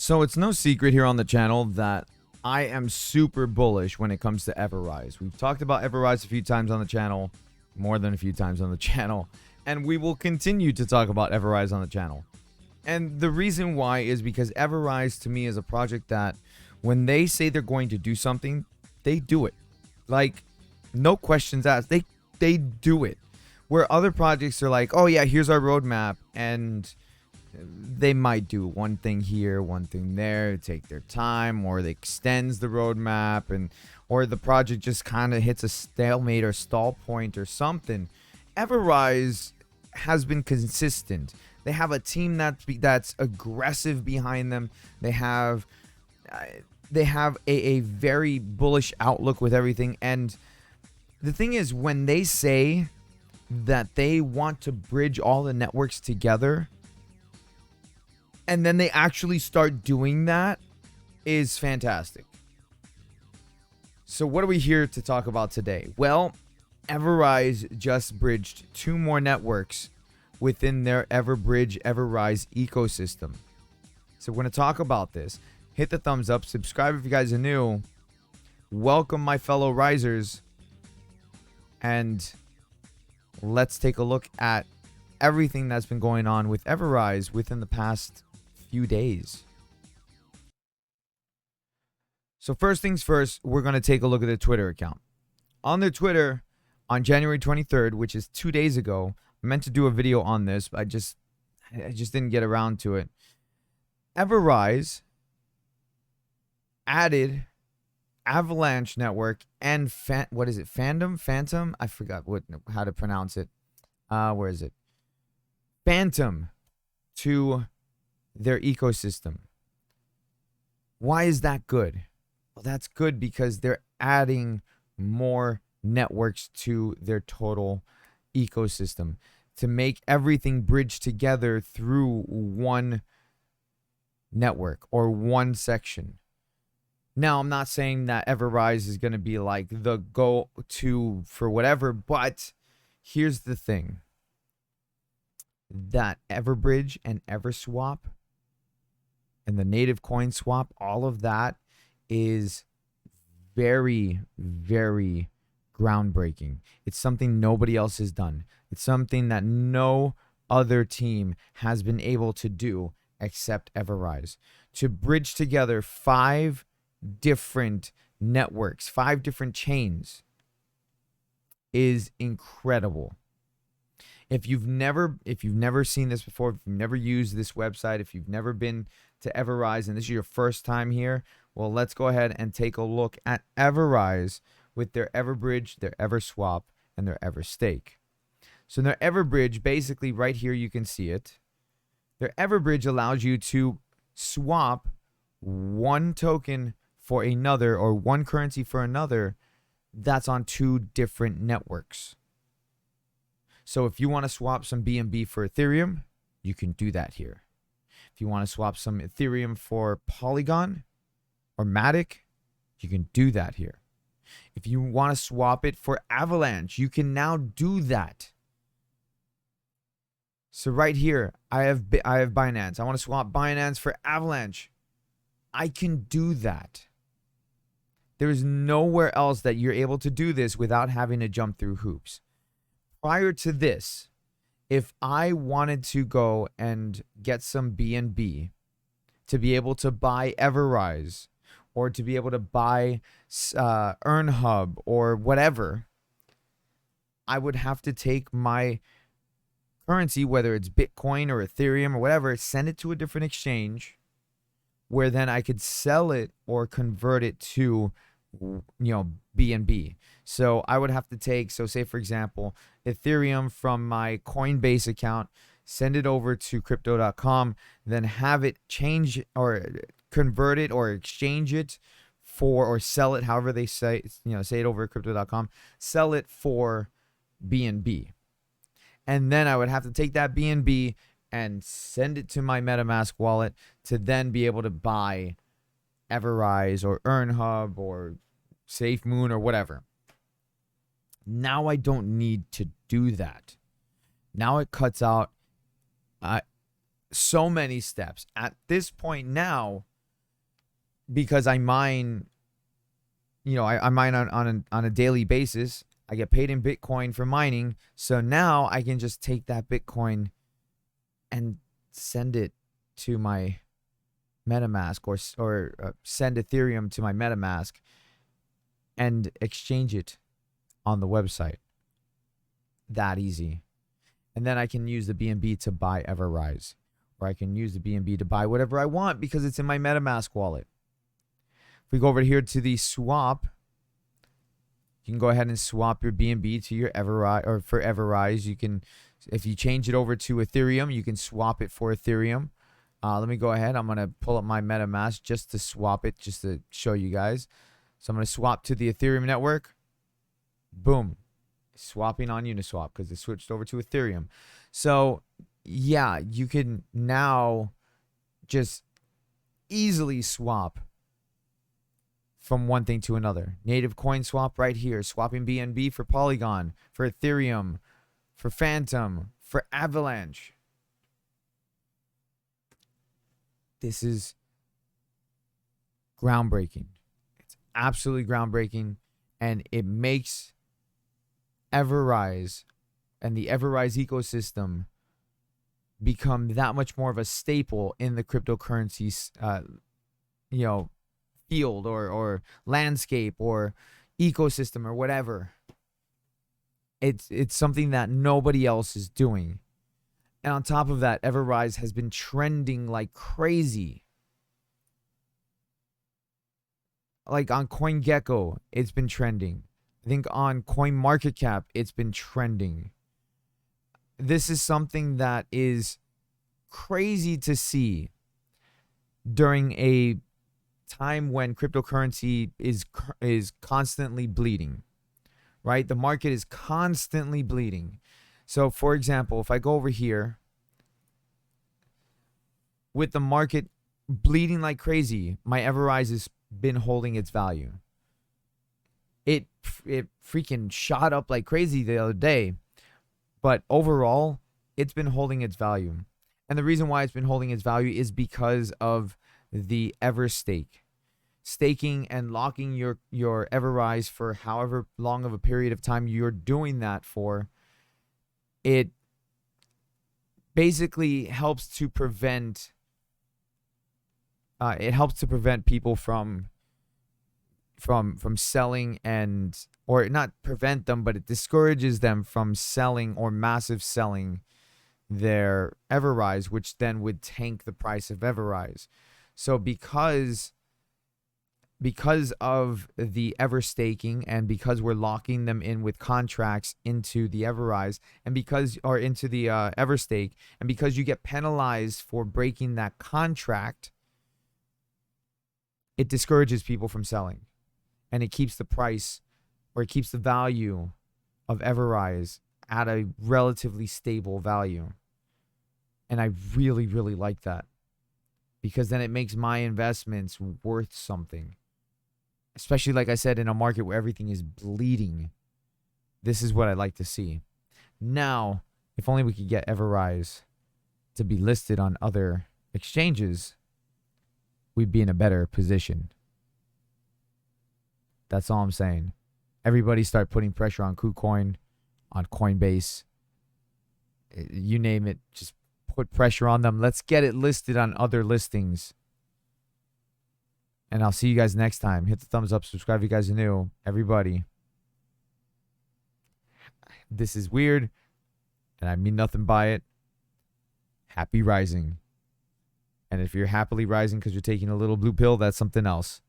So it's no secret here on the channel that I am super bullish when it comes to EverRise. We've talked about EverRise a few times on the channel, more than a few times on the channel, and we will continue to talk about EverRise on the channel. And the reason why is because EverRise to me is a project that when they say they're going to do something, they do it. Like, no questions asked. They do it. Where other projects are like, oh yeah, here's our roadmap, and they might do one thing here, one thing there, take their time, or they extends the roadmap, and or the project just kind of hits a stalemate or stall point or something. EverRise has been consistent. They have a team that's aggressive behind them. They have a very bullish outlook with everything. And the thing is, when they say that they want to bridge all the networks together, and then they actually start doing that, is fantastic. So what are we here to talk about today? Well, EverRise just bridged 2 more networks within their EverBridge EverRise ecosystem. So we're going to talk about this. Hit the thumbs up, subscribe if you guys are new. Welcome my fellow risers. And let's take a look at everything that's been going on with EverRise within the past few days. So first things first, we're going to take a look at their Twitter account. On their Twitter, on January 23rd, which is 2 days ago, I meant to do a video on this, but I just didn't get around to it. EverRise added Avalanche network and Fantom? I forgot how to pronounce it. Where is it? Fantom to their ecosystem. Why is that good? Well, that's good because they're adding more networks to their total ecosystem to make everything bridge together through one network or one section. Now, I'm not saying that EverRise is going to be like the go-to for whatever, but here's the thing. That EverBridge and EverSwap and the native coin swap, all of that is very, very groundbreaking. It's something nobody else has done. It's something that no other team has been able to do except EverRise. To bridge together 5 different networks, 5 different chains, is incredible. If you've never seen this before, if you've never used this website, if you've never been to EverRise and this is your first time here, well, let's go ahead and take a look at EverRise with their EverBridge, their EverSwap, and their EverStake. So their EverBridge, basically right here you can see it. Their EverBridge allows you to swap one token for another, or one currency for another, that's on 2 different networks. So if you want to swap some BNB for Ethereum, you can do that here. If you want to swap some Ethereum for Polygon or Matic, you can do that here. If you want to swap it for Avalanche, you can now do that. So right here, I have Binance. I want to swap Binance for Avalanche. I can do that. There's nowhere else that you're able to do this without having to jump through hoops. Prior to this, if I wanted to go and get some BNB to be able to buy EverRise, or to be able to buy EarnHub or whatever, I would have to take my currency, whether it's Bitcoin or Ethereum or whatever, send it to a different exchange, where then I could sell it or convert it to, BNB. So I would have to take, so say for example, Ethereum from my Coinbase account, send it over to crypto.com, then have it change or convert it or exchange it for, or sell it, however they say it over at crypto.com, sell it for BNB. And then I would have to take that BNB and send it to my MetaMask wallet to then be able to buy EverRise or EarnHub or SafeMoon or whatever. Now I don't need to do that. Now it cuts out so many steps. At this point now, because I mine, I mine on a daily basis. I get paid in Bitcoin for mining. So now I can just take that Bitcoin and send it to my MetaMask, or send Ethereum to my MetaMask and exchange it on the website. That easy. And then I can use the BNB to buy EverRise, or I can use the BNB to buy whatever I want because it's in my MetaMask wallet. If we go over here to the swap, you can go ahead and swap your BNB to your EverRise, or for EverRise. You can, if you change it over to Ethereum, you can swap it for Ethereum. Let me go ahead. I'm going to pull up my MetaMask just to swap it, just to show you guys. So I'm going to swap to the Ethereum network. Boom. Swapping on Uniswap because it switched over to Ethereum. So yeah, you can now just easily swap from one thing to another. Native coin swap right here. Swapping BNB for Polygon, for Ethereum, for Fantom, for Avalanche. This is groundbreaking. It's absolutely groundbreaking, and it makes EverRise and the EverRise ecosystem become that much more of a staple in the cryptocurrency, field or landscape or ecosystem or whatever. It's something that nobody else is doing. And on top of that, EverRise has been trending like crazy. Like on CoinGecko, it's been trending. I think on CoinMarketCap, it's been trending. This is something that is crazy to see during a time when cryptocurrency is constantly bleeding, right? The market is constantly bleeding. So, for example, if I go over here, with the market bleeding like crazy, my EverRise has been holding its value. It freaking shot up like crazy the other day, but overall, it's been holding its value. And the reason why it's been holding its value is because of the EverStake. Staking and locking your EverRise for however long of a period of time you're doing that for, it basically helps to prevent people from selling, or not prevent them, but it discourages them from selling or massive selling their EverRise, which then would tank the price of EverRise. So because of the EverStaking, and because we're locking them in with contracts into the EverRise, and into the EverStake, and because you get penalized for breaking that contract, it discourages people from selling, and it keeps the price, or it keeps the value of EverRise at a relatively stable value. And I really, really like that, because then it makes my investments worth something. Especially, like I said, in a market where everything is bleeding. This is what I like to see. Now, if only we could get EverRise to be listed on other exchanges, we'd be in a better position. That's all I'm saying. Everybody start putting pressure on KuCoin, on Coinbase. You name it, just put pressure on them. Let's get it listed on other listings. And I'll see you guys next time. Hit the thumbs up, subscribe if you guys are new. Everybody. This is weird, and I mean nothing by it. Happy rising. And if you're happily rising because you're taking a little blue pill, that's something else.